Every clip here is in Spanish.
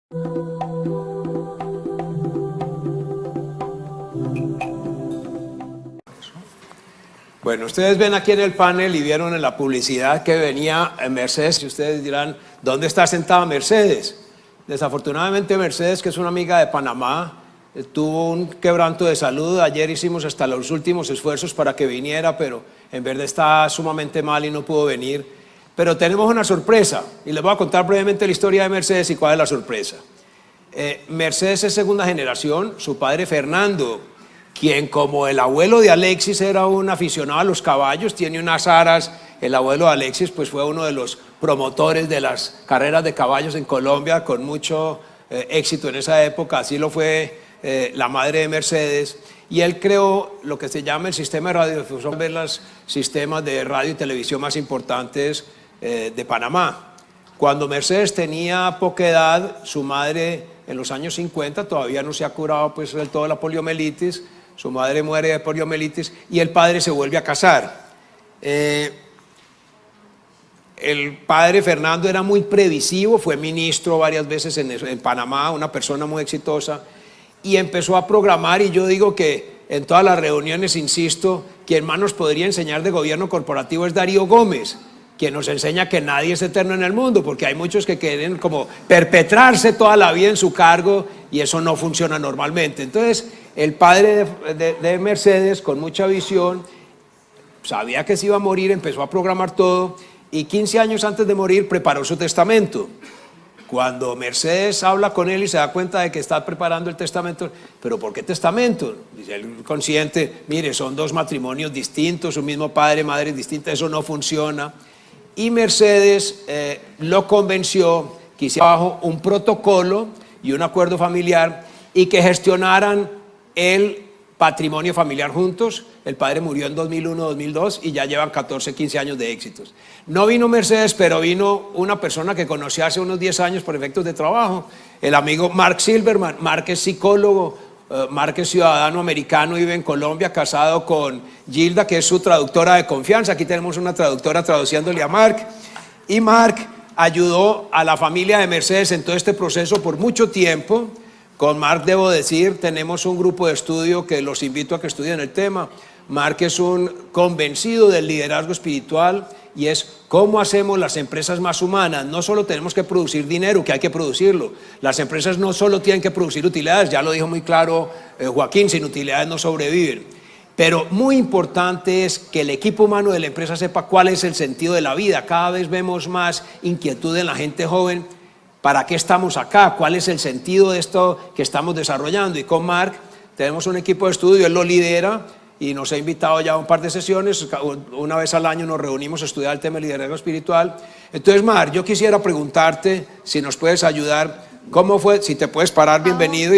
Bueno, ustedes ven aquí en el panel y vieron en la publicidad que venía Mercedes, y ustedes dirán, ¿dónde está sentada Mercedes? Desafortunadamente Mercedes, que es una amiga de Panamá, tuvo un quebranto de salud. Ayer hicimos hasta los últimos esfuerzos para que viniera, pero en verdad está sumamente mal y no pudo venir. Pero tenemos una sorpresa y les voy a contar brevemente la historia de Mercedes y cuál es la sorpresa. Mercedes es segunda generación. Su padre Fernando, quien como el abuelo de Alexis era un aficionado a los caballos, tiene unas aras. El abuelo de Alexis pues fue uno de los promotores de las carreras de caballos en Colombia con mucho éxito en esa época. Así lo fue la madre de Mercedes, y él creó lo que se llama el sistema de radiodifusión, de los sistemas de radio y televisión más importantes de Panamá. Cuando Mercedes tenía poca edad, su madre en los años 50 todavía no se ha curado pues del todo la poliomielitis. Su madre muere de poliomielitis y el padre se vuelve a casar. El padre Fernando era muy previsivo, fue ministro varias veces en Panamá, una persona muy exitosa, y empezó a programar. Y yo digo que en todas las reuniones insisto, quien más nos podría enseñar de gobierno corporativo es Darío Gómez, quien nos enseña que nadie es eterno en el mundo, porque hay muchos que quieren como perpetrarse toda la vida en su cargo y eso no funciona normalmente. Entonces el padre de Mercedes, con mucha visión, sabía que se iba a morir, empezó a programar todo y 15 años antes de morir preparó su testamento. Cuando Mercedes habla con él y se da cuenta de que está preparando el testamento, ¿pero por qué testamento? Dice el consciente, mire, son dos matrimonios distintos, un mismo padre, madre distinta, eso no funciona. Y Mercedes lo convenció que hiciera bajo un protocolo y un acuerdo familiar y que gestionaran el patrimonio familiar juntos. El padre murió en 2001-2002 y ya llevan 14, 15 años de éxitos. No vino Mercedes, pero vino una persona que conocí hace unos 10 años por efectos de trabajo, el amigo Mark Silverman. Mark es psicólogo, Mark es ciudadano americano, vive en Colombia, casado con Gilda, que es su traductora de confianza. Aquí tenemos una traductora traduciéndole a Mark. Y Mark ayudó a la familia de Mercedes en todo este proceso por mucho tiempo. Con Mark, debo decir, tenemos un grupo de estudio que los invito a que estudien el tema. Mark es un convencido del liderazgo espiritual y es cómo hacemos las empresas más humanas. No solo tenemos que producir dinero, que hay que producirlo. Las empresas no solo tienen que producir utilidades, ya lo dijo muy claro Joaquín, sin utilidades no sobreviven. Pero muy importante es que el equipo humano de la empresa sepa cuál es el sentido de la vida. Cada vez vemos más inquietud en la gente joven. ¿Para qué estamos acá? ¿Cuál es el sentido de esto que estamos desarrollando? Y con Mark tenemos un equipo de estudio, él lo lidera y nos ha invitado ya a un par de sesiones. Una vez al año nos reunimos a estudiar el tema del liderazgo espiritual. Entonces, Mark, yo quisiera preguntarte si nos puedes ayudar. ¿Cómo fue? Si te puedes parar, bienvenido.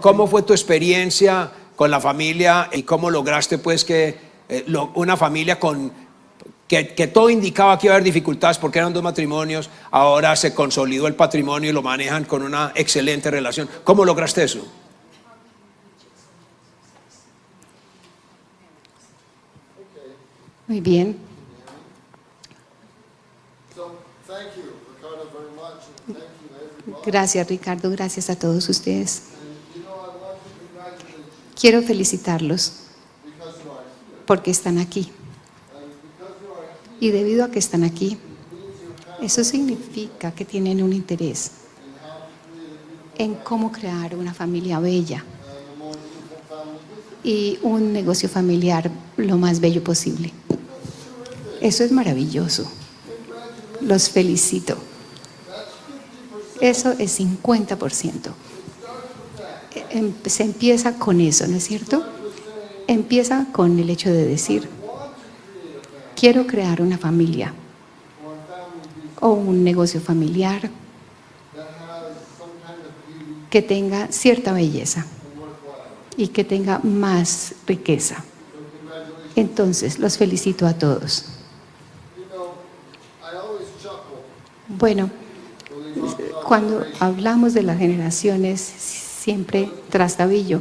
¿Cómo fue tu experiencia con la familia y cómo lograste pues que una familia que todo indicaba que iba a haber dificultades porque eran dos matrimonios, ahora se consolidó el patrimonio y lo manejan con una excelente relación? ¿Cómo lograste eso? Muy bien. Gracias, Ricardo. Gracias a todos ustedes. Quiero felicitarlos porque están aquí. Y debido a que están aquí, eso significa que tienen un interés en cómo crear una familia bella y un negocio familiar lo más bello posible. Eso es maravilloso. Los felicito. Eso es 50%. Se empieza con eso, ¿no es cierto? Empieza con el hecho de decir: quiero crear una familia o un negocio familiar que tenga cierta belleza y que tenga más riqueza. Entonces, los felicito a todos. Bueno, cuando hablamos de las generaciones, siempre trastabillo,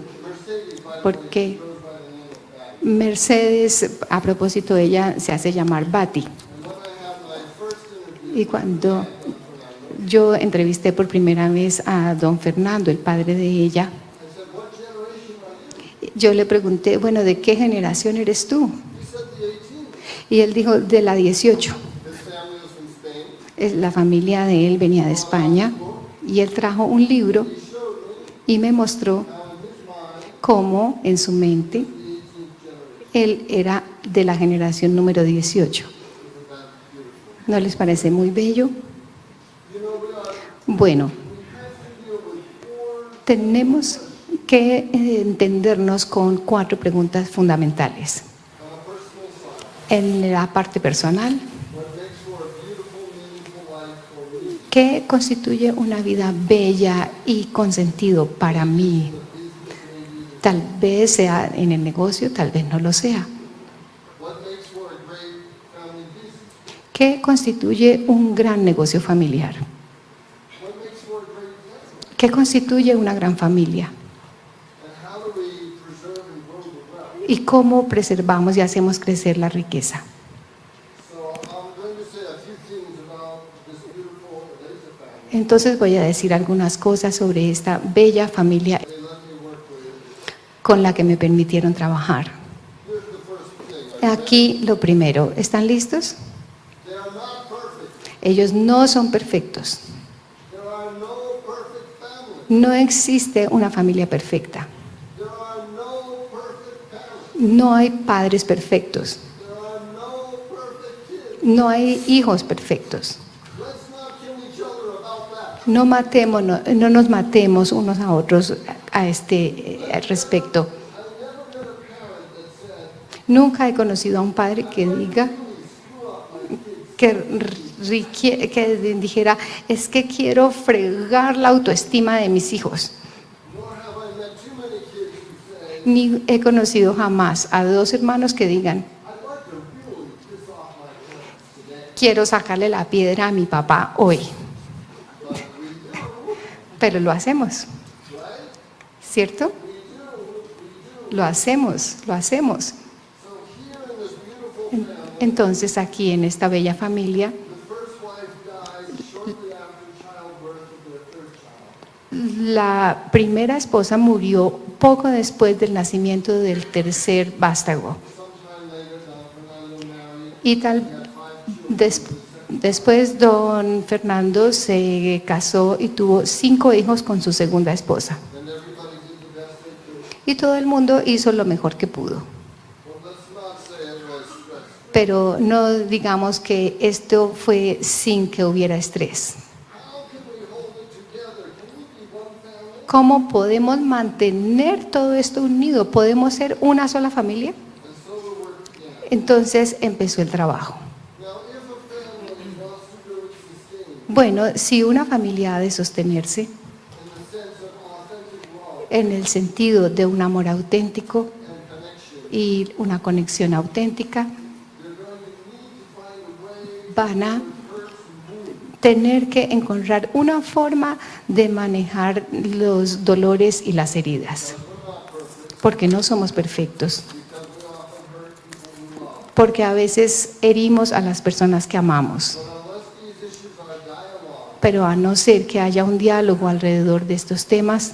porque Mercedes, a propósito de ella, se hace llamar Bati. Y cuando yo entrevisté por primera vez a don Fernando, el padre de ella. Yo le pregunté, bueno, ¿de qué generación eres tú? Y él dijo, de la 18. La familia de él venía de España y él trajo un libro y me mostró cómo en su mente él era de la generación número 18. ¿No les parece muy bello? Bueno, tenemos que entendernos con 4 preguntas fundamentales. En la parte personal, ¿qué constituye una vida bella y con sentido para mí? Tal vez sea en el negocio, tal vez no lo sea. ¿Qué constituye un gran negocio familiar? ¿Qué constituye una gran familia? ¿Y cómo preservamos y hacemos crecer la riqueza? Entonces voy a decir algunas cosas sobre esta bella familia con la que me permitieron trabajar. Aquí lo primero, ¿están listos? Ellos no son perfectos. No existe una familia perfecta. No hay padres perfectos. No hay hijos perfectos. No nos matemos unos a otros a este respecto. Nunca he conocido a un padre que diga, que dijera, es que quiero fregar la autoestima de mis hijos. Ni he conocido jamás a 2 hermanos que digan, quiero sacarle la piedra a mi papá hoy. Pero lo hacemos, ¿cierto? Lo hacemos. Entonces aquí en esta bella familia, la primera esposa murió poco después del nacimiento del tercer vástago. Y después don Fernando se casó y tuvo 5 hijos con su segunda esposa. Y todo el mundo hizo lo mejor que pudo. Pero no digamos que esto fue sin que hubiera estrés. ¿Cómo podemos mantener todo esto unido? ¿Podemos ser una sola familia? Entonces empezó el trabajo. Bueno, si una familia ha de sostenerse en el sentido de un amor auténtico y una conexión auténtica, van a tener que encontrar una forma de manejar los dolores y las heridas, porque no somos perfectos, porque a veces herimos a las personas que amamos. Pero a no ser que haya un diálogo alrededor de estos temas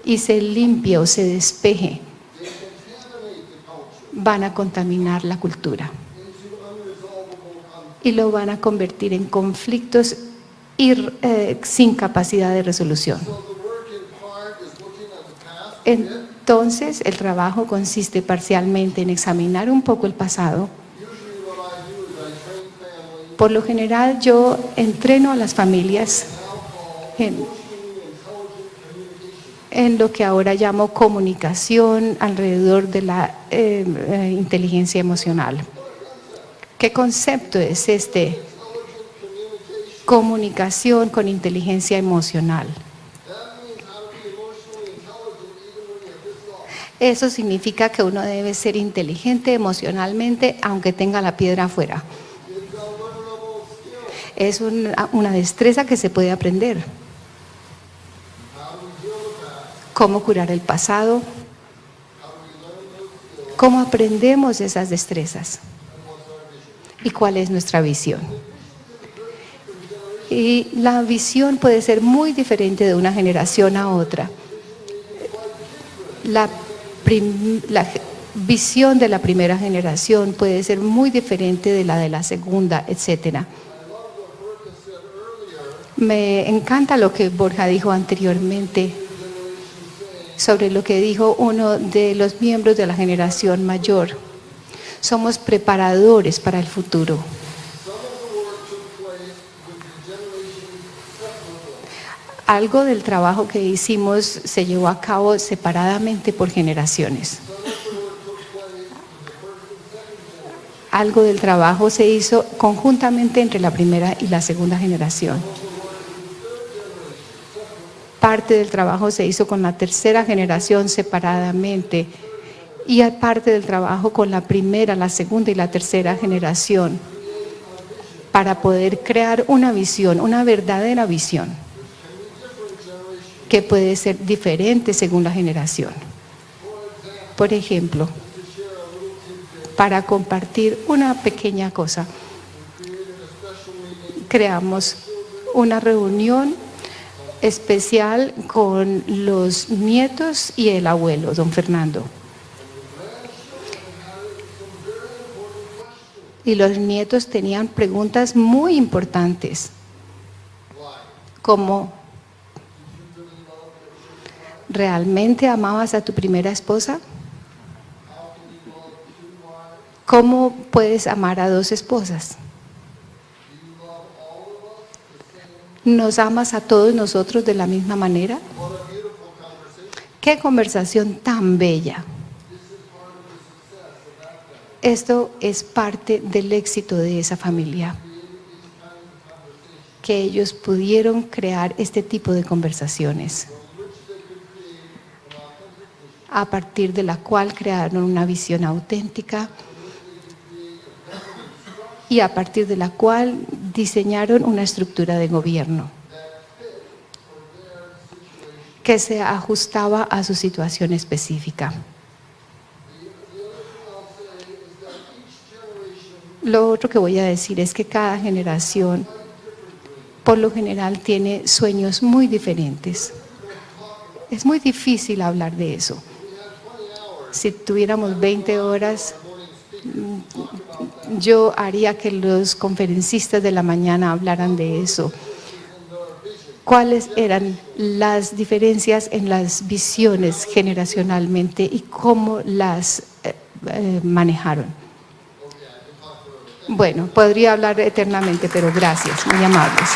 y se limpie o se despeje, van a contaminar la cultura y lo van a convertir en conflictos sin capacidad de resolución. Entonces, el trabajo consiste parcialmente en examinar un poco el pasado. Por lo general, yo entreno a las familias en lo que ahora llamo comunicación alrededor de la inteligencia emocional. ¿Qué concepto es este? Comunicación con inteligencia emocional. Eso significa que uno debe ser inteligente emocionalmente, aunque tenga la piedra afuera. Es una destreza que se puede aprender. ¿Cómo curar el pasado? ¿Cómo aprendemos esas destrezas? ¿Y cuál es nuestra visión? Y la visión puede ser muy diferente de una generación a otra. La visión de la primera generación puede ser muy diferente de la segunda, etc. Me encanta lo que Borja dijo anteriormente sobre lo que dijo uno de los miembros de la generación mayor. Somos preparadores para el futuro. Algo del trabajo que hicimos se llevó a cabo separadamente por generaciones. Algo del trabajo se hizo conjuntamente entre la primera y la segunda generación. Parte del trabajo se hizo con la tercera generación separadamente y parte del trabajo con la primera, la segunda y la tercera generación para poder crear una visión, una verdadera visión que puede ser diferente según la generación. Por ejemplo, para compartir una pequeña cosa, creamos una reunión especial con los nietos y el abuelo, don Fernando. Y los nietos tenían preguntas muy importantes, como: ¿realmente amabas a tu primera esposa? ¿Cómo puedes amar a dos esposas? ¿Nos amas a todos nosotros de la misma manera? ¡Qué conversación tan bella! Esto es parte del éxito de esa familia, que ellos pudieron crear este tipo de conversaciones, a partir de la cual crearon una visión auténtica y a partir de la cual diseñaron una estructura de gobierno que se ajustaba a su situación específica. Lo otro que voy a decir es que cada generación, por lo general, tiene sueños muy diferentes. Es muy difícil hablar de eso. Si tuviéramos 20 horas, yo haría que los conferencistas de la mañana hablaran de eso. ¿Cuáles eran las diferencias en las visiones generacionalmente y cómo las manejaron? Bueno, podría hablar eternamente, pero gracias, muy amables.